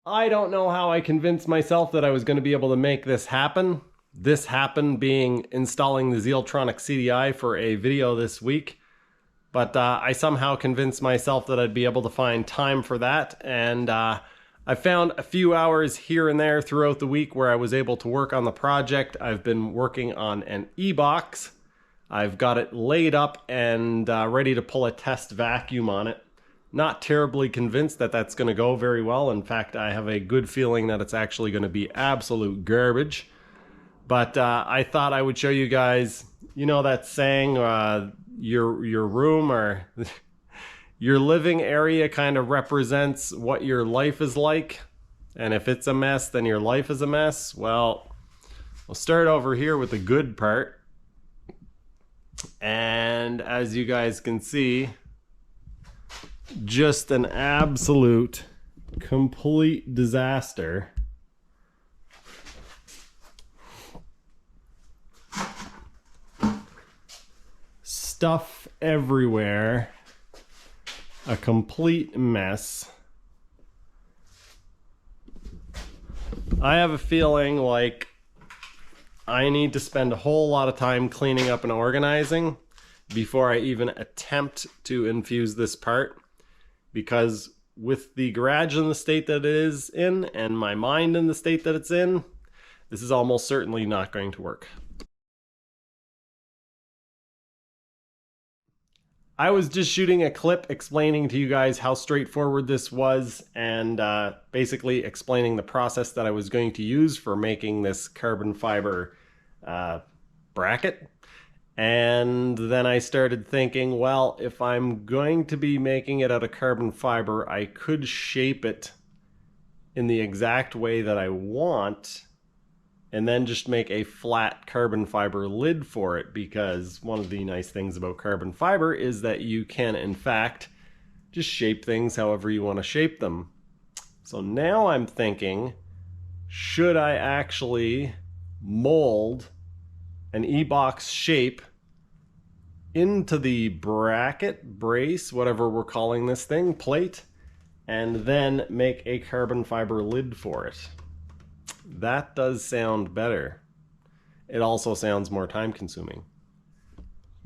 I don't know how I convinced myself that I was going to be able to make this happen. This happen being installing the Zealtronic CDI for a video this week. But I somehow convinced myself that I'd be able to find time for that. And I found a few hours here and there throughout the week where I was able to work on the project. I've been working on an e-box. I've got it laid up and ready to pull a test vacuum on it. Not terribly convinced that that's going to go very well. In fact, I have a good feeling that it's actually going to be absolute garbage. But I thought I would show you guys, you know that saying, your room or your living area kind of represents what your life is like. And if it's a mess, then your life is a mess. Well, we'll start over here with the good part. And as you guys can see, just an absolute complete disaster. Stuff everywhere. A complete mess. I have a feeling like I need to spend a whole lot of time cleaning up and organizing before I even attempt to infuse this part. Because with the garage in the state that it is in, and my mind in the state that it's in, this is almost certainly not going to work. I was just shooting a clip explaining to you guys how straightforward this was, and basically explaining the process that I was going to use for making this carbon fiber bracket. And then I started thinking, well, if I'm going to be making it out of carbon fiber, I could shape it in the exact way that I want and then just make a flat carbon fiber lid for it, because one of the nice things about carbon fiber is that you can, in fact, just shape things however you want to shape them. So now I'm thinking, should I actually mold an e-box shape into the bracket, brace, whatever we're calling this thing, plate, and then make a carbon fiber lid for it? That does sound better. It also sounds more time consuming.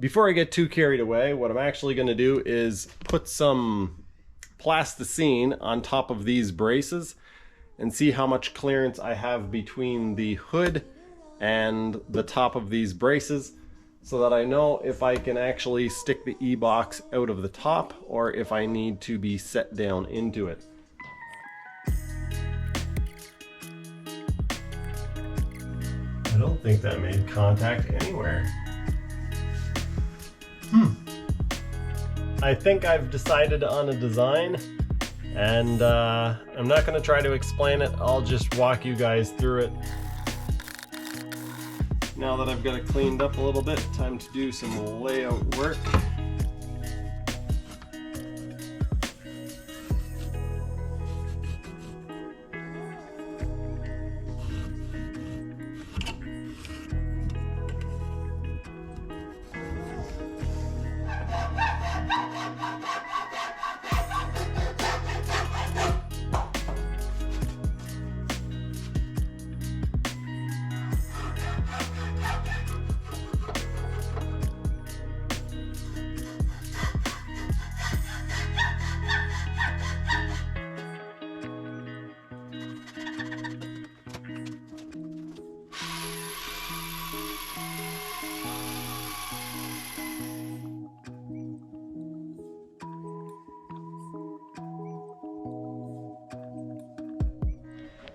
Before I get too carried away, what I'm actually going to do is put some plasticine on top of these braces and see how much clearance I have between the hood and the top of these braces, so that I know if I can actually stick the e-box out of the top or if I need to be set down into it. I don't think that made contact anywhere. I think I've decided on a design, and I'm not going to try to explain it. I'll just walk you guys through it. Now that I've got it cleaned up a little bit, time to do some layout work.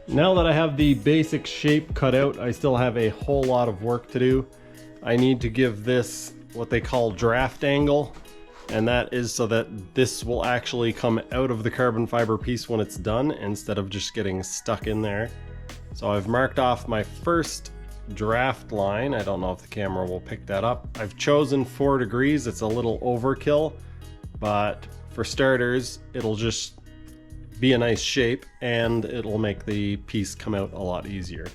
Now that I have the basic shape cut out, I still have a whole lot of work to do. I need to give this what they call draft angle, and that is so that this will actually come out of the carbon fiber piece when it's done instead of just getting stuck in there. So I've marked off my first draft line. I don't know if the camera will pick that up. I've chosen 4 degrees. It's a little overkill, but for starters, it'll just be a nice shape and it'll make the piece come out a lot easier.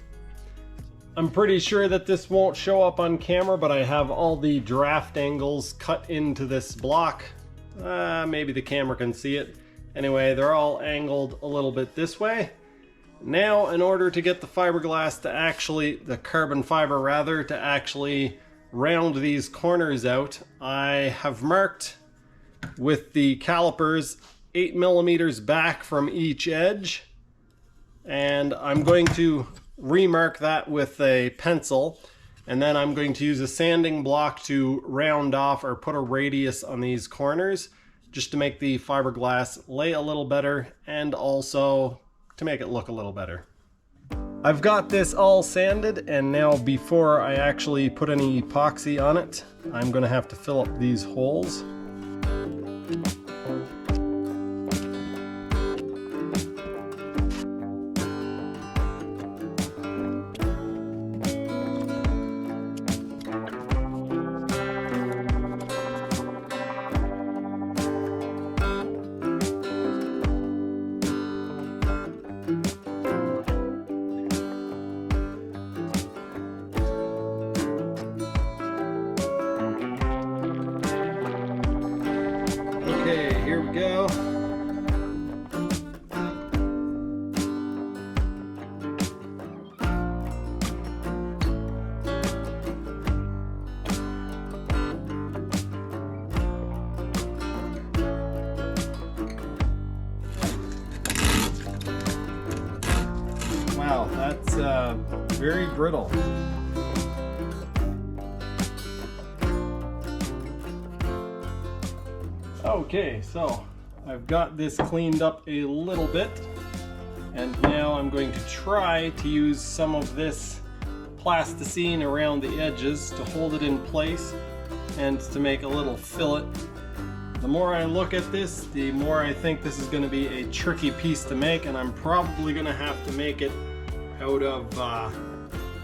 I'm pretty sure that this won't show up on camera, but I have all the draft angles cut into this block. Maybe the camera can see it. Anyway, they're all angled a little bit this way, Now, in order to get the fiberglass to actually, the carbon fiber rather, to actually round these corners out, I have marked with the calipers 8 millimeters back from each edge, and I'm going to remark that with a pencil, and then I'm going to use a sanding block to round off or put a radius on these corners just to make the fiberglass lay a little better and also to make it look a little better. I've got this all sanded, and now before I actually put any epoxy on it, I'm going to have to fill up these holes. Okay, here we go. Wow, that's very brittle. Okay, so I've got this cleaned up a little bit, and now I'm going to try to use some of this plasticine around the edges to hold it in place and to make a little fillet. The more I look at this, the more I think this is going to be a tricky piece to make, and I'm probably going to have to make it out of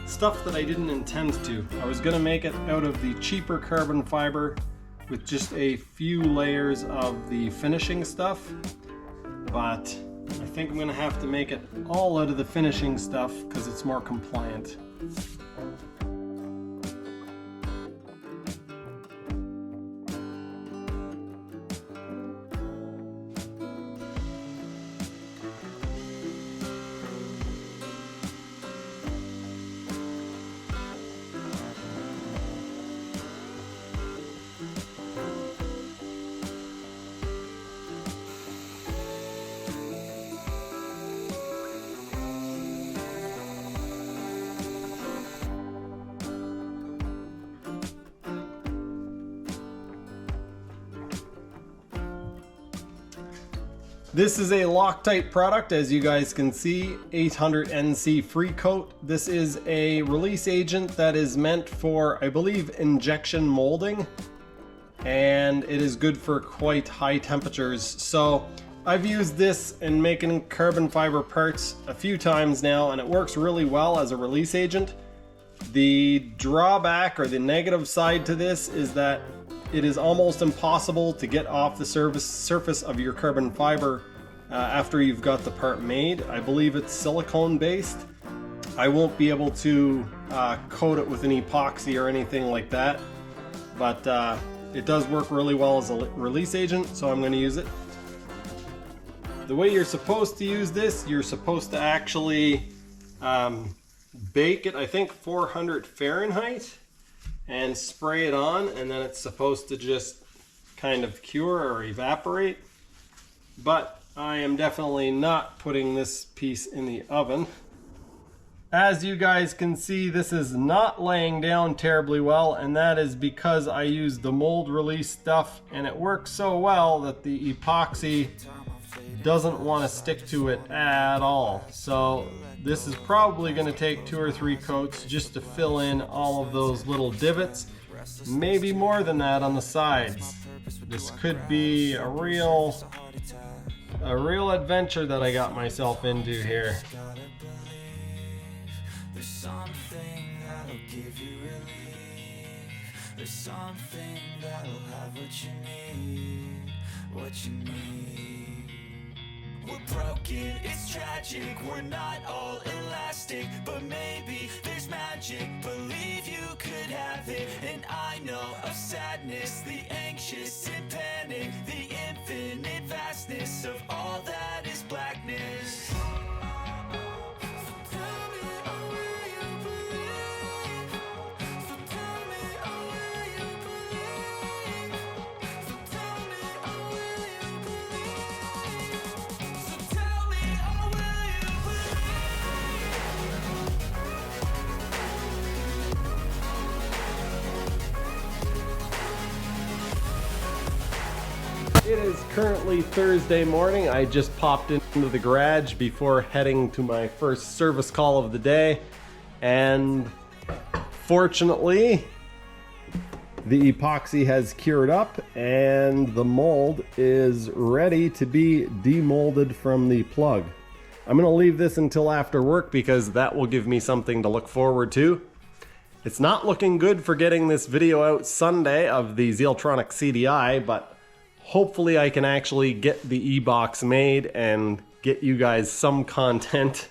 stuff that I didn't intend to. I was going to make it out of the cheaper carbon fiber with just a few layers of the finishing stuff, but I think I'm gonna have to make it all out of the finishing stuff because it's more compliant. This is a Loctite product, as you guys can see, 800 NC free coat. This is a release agent that is meant for, I believe, injection molding, and it is good for quite high temperatures. So I've used this in making carbon fiber parts a few times now, and it works really well as a release agent. The drawback or the negative side to this is that it is almost impossible to get off the surface of your carbon fiber after you've got the part made. I believe it's silicone based. I won't be able to coat it with an epoxy or anything like that, but it does work really well as a release agent, so I'm going to use it. The way you're supposed to use this, you're supposed to actually bake it, I think 400 Fahrenheit, and spray it on, and then it's supposed to just kind of cure or evaporate. But I am definitely not putting this piece in the oven. As you guys can see, this is not laying down terribly well, and that is because I used the mold release stuff, and it works so well that the epoxy doesn't want to stick to it at all. So this is probably going to take 2 or 3 coats just to fill in all of those little divots, maybe more than that on the sides. This could be a real adventure that I got myself into here. There's something that'll give you relief. There's something that'll have what you need. We're broken, it's tragic, we're not all elastic, but maybe there's magic, believe you could have it. And I know of sadness, the anxious and panic, the infinite vastness of all that is blackness. currently Thursday morning. I just popped into the garage before heading to my first service call of the day, and fortunately the epoxy has cured up and the mold is ready to be demolded from the plug. I'm going to leave this until after work because that will give me something to look forward to. It's not looking good for getting this video out Sunday of the Zealtronic CDI, but hopefully I can actually get the e-box made and get you guys some content.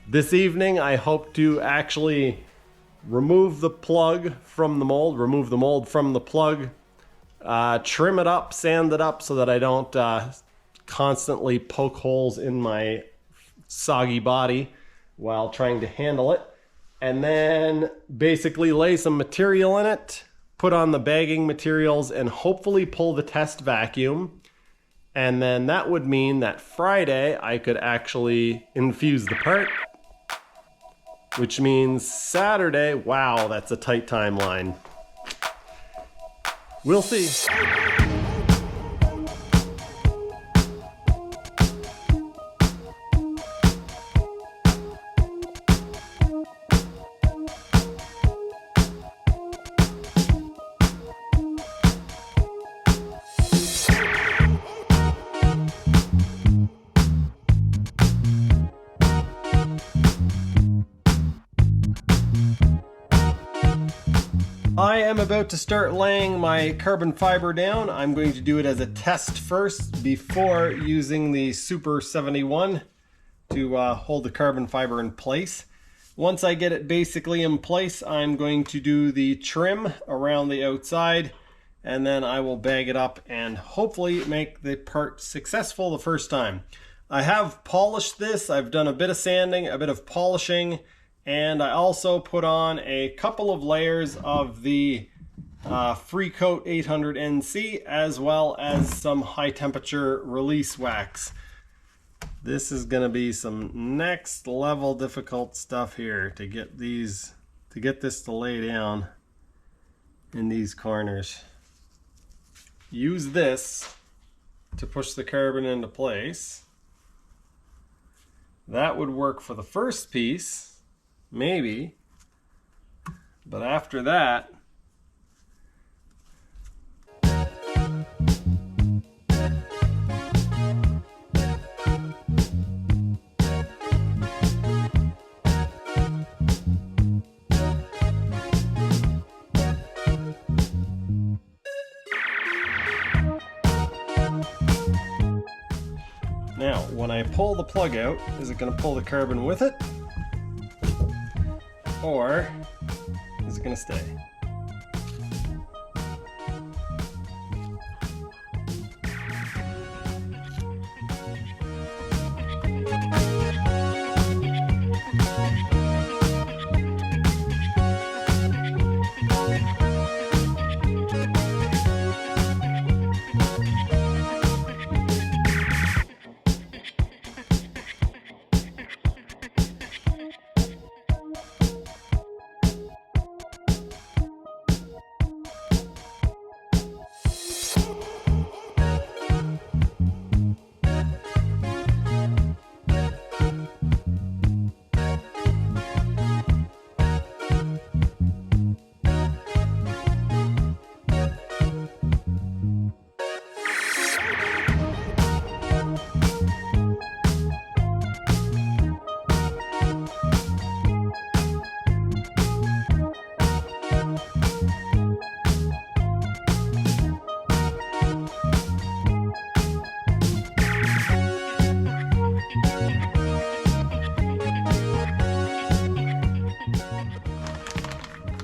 This evening I hope to actually remove the plug from the mold, remove the mold from the plug, trim it up, sand it up so that I don't constantly poke holes in my soggy body while trying to handle it, and then basically lay some material in it, put on the bagging materials, and hopefully pull the test vacuum. And then that would mean that Friday I could actually infuse the part, which means Saturday, wow, that's a tight timeline. We'll see. I am about to start laying my carbon fiber down. I'm going to do it as a test first before using the Super 71 to hold the carbon fiber in place. Once I get it basically in place, I'm going to do the trim around the outside, and then I will bag it up and hopefully make the part successful the first time. I have polished this. I've done a bit of sanding, a bit of polishing, and I also put on a couple of layers of the Free Coat 800 NC, as well as some high temperature release wax. This is going to be some next level difficult stuff here to get this to lay down in these corners. Use this to push the carbon into place. That would work for the first piece. Maybe, but after that, now when I pull the plug out, is it going to pull the carbon with it? Or is it going to stay?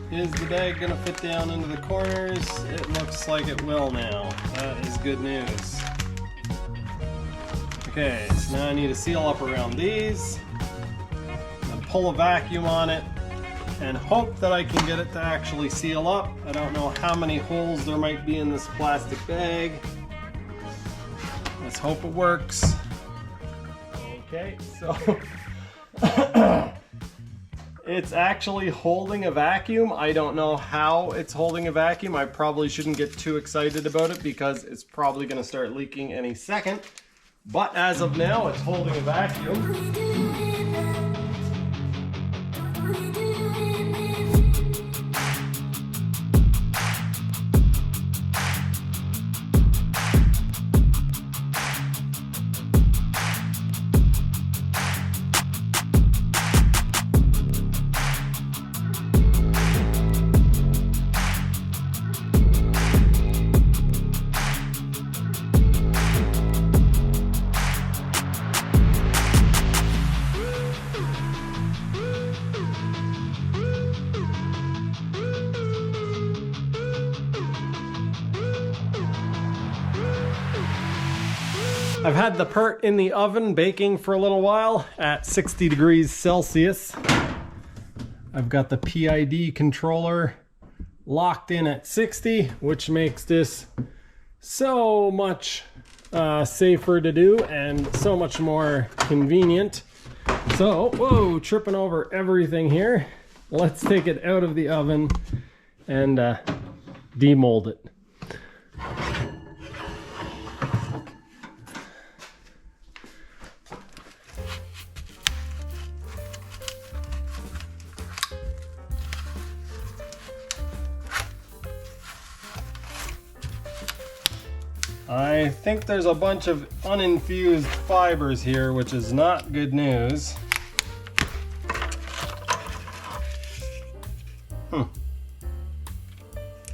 Is the bag going to fit down into the corners? It looks like it will now. That is good news. Okay, so now I need to seal up around these, and pull a vacuum on it, and hope that I can get it to actually seal up. I don't know how many holes there might be in this plastic bag. Let's hope it works. Okay, so It's actually holding a vacuum. I don't know how it's holding a vacuum. I probably shouldn't get too excited about it because it's probably going to start leaking any second. But as of now, it's holding a vacuum. I've had the part in the oven baking for a little while at 60 degrees Celsius. I've got the PID controller locked in at 60, which makes this so much safer to do and so much more convenient. So, whoa, tripping over everything here. Let's take it out of the oven and demold it. I think there's a bunch of uninfused fibers here, which is not good news.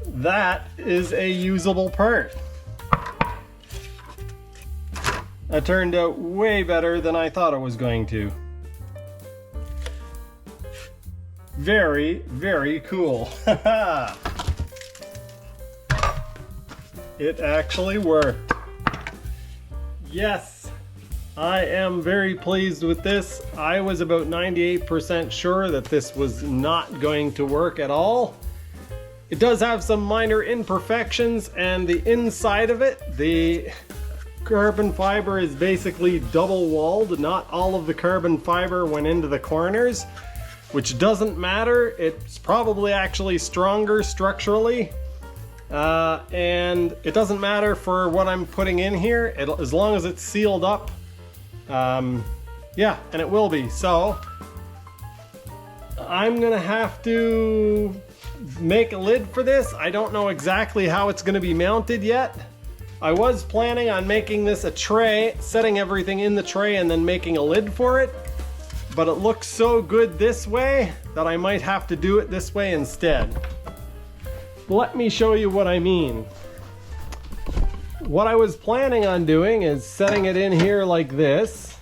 That is a usable part. That turned out way better than I thought it was going to. Very, very cool. It actually worked. Yes, I am very pleased with this. I was about 98% sure that this was not going to work at all. It does have some minor imperfections, and the inside of it, the carbon fiber is basically double walled. Not all of the carbon fiber went into the corners, which doesn't matter. It's probably actually stronger structurally. And it doesn't matter for what I'm putting in here, as long as it's sealed up. Yeah, and it will be. So I'm gonna have to make a lid for this. I don't know exactly how it's gonna be mounted yet. I was planning on making this a tray, setting everything in the tray and then making a lid for it, but it looks so good this way that I might have to do it this way instead. Let me show you what I mean. What I was planning on doing is setting it in here like this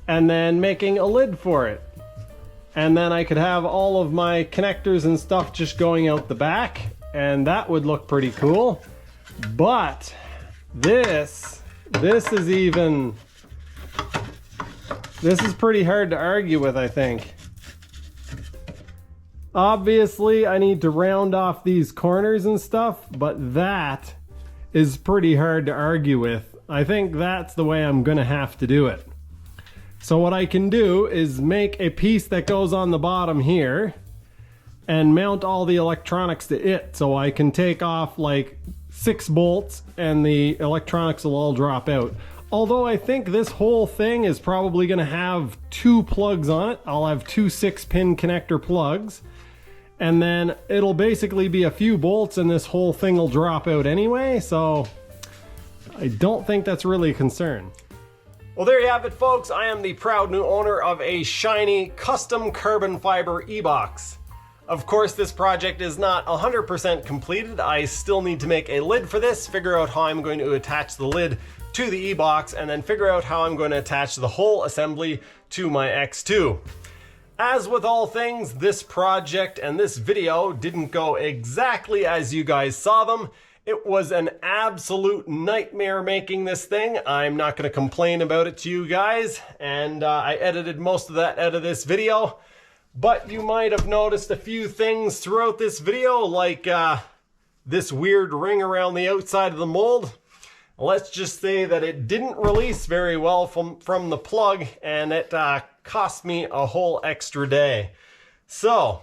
and then making a lid for it. And then I could have all of my connectors and stuff just going out the back, and that would look pretty cool. But this is pretty hard to argue with, I think. Obviously, I need to round off these corners and stuff, but that is pretty hard to argue with. I think that's the way I'm gonna have to do it. So what I can do is make a piece that goes on the bottom here and mount all the electronics to it, so I can take off like 6 bolts and the electronics will all drop out. Although I think this whole thing is probably gonna have 2 plugs on it. I'll have 2 6-pin connector plugs. And then it'll basically be a few bolts and this whole thing will drop out anyway, so I don't think that's really a concern. Well, there you have it, folks. I am the proud new owner of a shiny custom carbon fiber e-box. Of course, this project is not 100% completed. I still need to make a lid for this, figure out how I'm going to attach the lid to the e-box, and then figure out how I'm going to attach the whole assembly to my X2. As with all things, this project and this video didn't go exactly as you guys saw them. It was an absolute nightmare making this thing. I'm not going to complain about it to you guys, and I edited most of that out of this video. But you might have noticed a few things throughout this video, like this weird ring around the outside of the mold. Let's just say that it didn't release very well from the plug, and it cost me a whole extra day. So,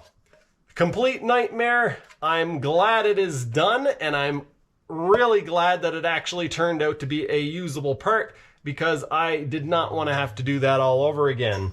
complete nightmare. I'm glad it is done, and I'm really glad that it actually turned out to be a usable part, because I did not want to have to do that all over again.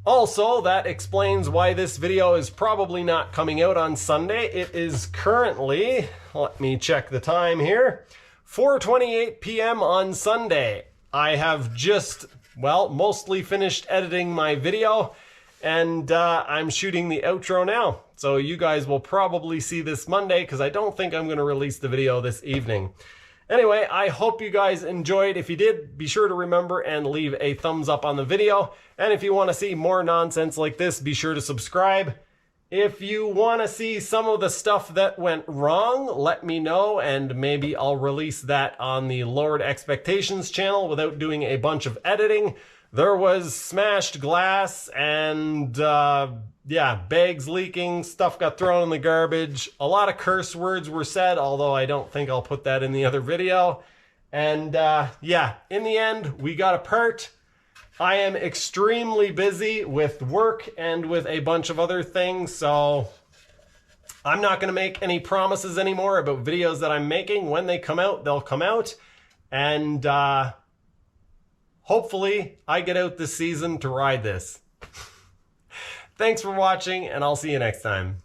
Also, that explains why this video is probably not coming out on Sunday. It is currently, let me check the time here, 4:28 p.m. on Sunday. I have just, well, mostly finished editing my video, and I'm shooting the outro now. So you guys will probably see this Monday, because I don't think I'm going to release the video this evening. Anyway, I hope you guys enjoyed. If you did, be sure to remember and leave a thumbs up on the video. And if you want to see more nonsense like this, be sure to subscribe. If you want to see some of the stuff that went wrong, let me know, and maybe I'll release that on the Lowered Expectations channel without doing a bunch of editing. There was smashed glass and, yeah, bags leaking, stuff got thrown in the garbage. A lot of curse words were said, although I don't think I'll put that in the other video. And, yeah, in the end, we got a part. I am extremely busy with work and with a bunch of other things, so I'm not going to make any promises anymore about videos that I'm making. When they come out, they'll come out. And, hopefully, I get out this season to ride this. Thanks for watching, and I'll see you next time.